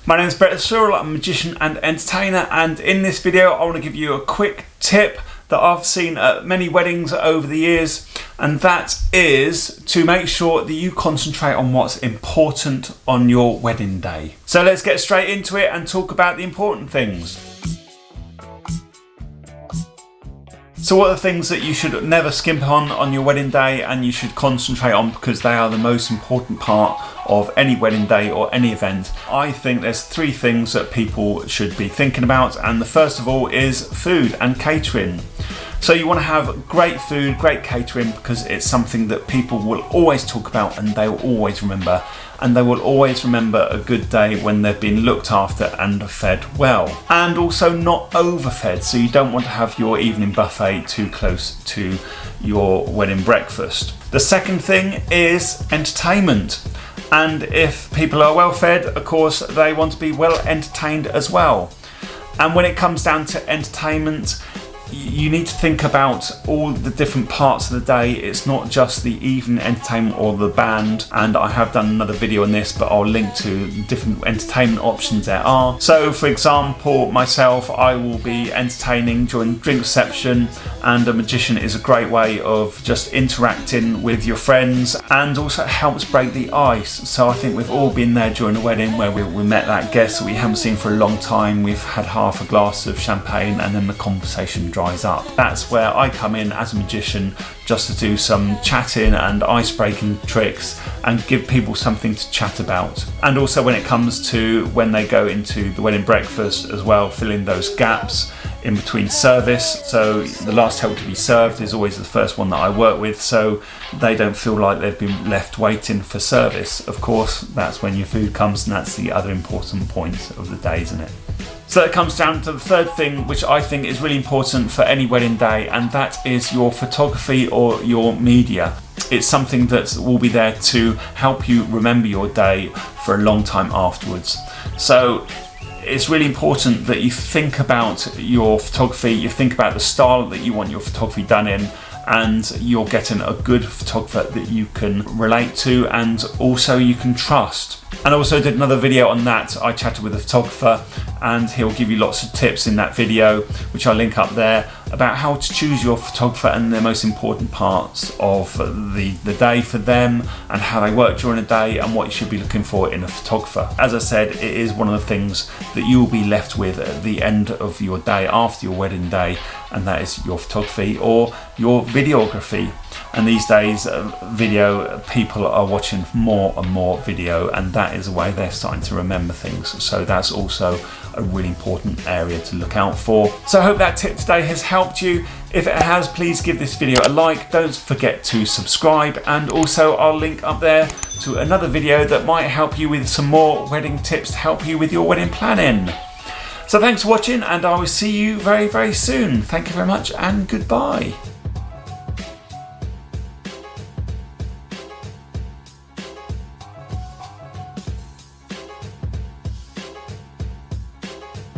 My name is Brett Searle, I'm a magician and entertainer, and in this video I want to give you a quick tip that I've seen at many weddings over the years, and that is to make sure that you concentrate on what's important on your wedding day. So let's get straight into it and talk about the important things. So what are the things that you should never skimp on your wedding day and you should concentrate on because they are the most important part of any wedding day or any event? I think there's three things that people should be thinking about, and the first of all is food and catering. So you want to have great food, great catering, because it's something that people will always talk about and they will always remember. And they will always remember a good day when they've been looked after and fed well. And also not overfed, so you don't want to have your evening buffet too close to your wedding breakfast. The second thing is entertainment. And if people are well fed, of course, they want to be well entertained as well. And when it comes down to entertainment, you need to think about all the different parts of the day. It's not just the evening entertainment or the band, and I have done another video on this, but I'll link to the different entertainment options there are. So for example, myself, I will be entertaining during drink reception, and a magician is a great way of just interacting with your friends and also helps break the ice. So I think we've all been there during a wedding where we met that guest that we haven't seen for a long time. We've had half a glass of champagne and then the conversation dries up. That's where I come in as a magician, just to do some chatting and ice-breaking tricks and give people something to chat about. And also when it comes to when they go into the wedding breakfast as well, fill in those gaps in between service. So the last table to be served is always the first one that I work with, so they don't feel like they've been left waiting for service. Of course, that's when your food comes, and that's the other important point of the day, isn't it? So that comes down to the third thing, which I think is really important for any wedding day, and that is your photography or your media. It's something that will be there to help you remember your day for a long time afterwards. So it's really important that you think about your photography, you think about the style that you want your photography done in, and you're getting a good photographer that you can relate to and also you can trust. And I also did another video on that. I chatted with a photographer and he'll give you lots of tips in that video, which I'll link up there, about how to choose your photographer and the most important parts of the day for them and how they work during the day and what you should be looking for in a photographer. As I said, it is one of the things that you will be left with at the end of your day, after your wedding day, and that is your photography or your videography. And these days, video, people are watching more and more video, and that is a way they're starting to remember things. So that's also a really important area to look out for. So I hope that tip today has helped you. If it has, please give this video a like. Don't forget to subscribe, and also I'll link up there to another video that might help you with some more wedding tips to help you with your wedding planning. So thanks for watching, and I will see you very, very soon. Thank you very much, and goodbye.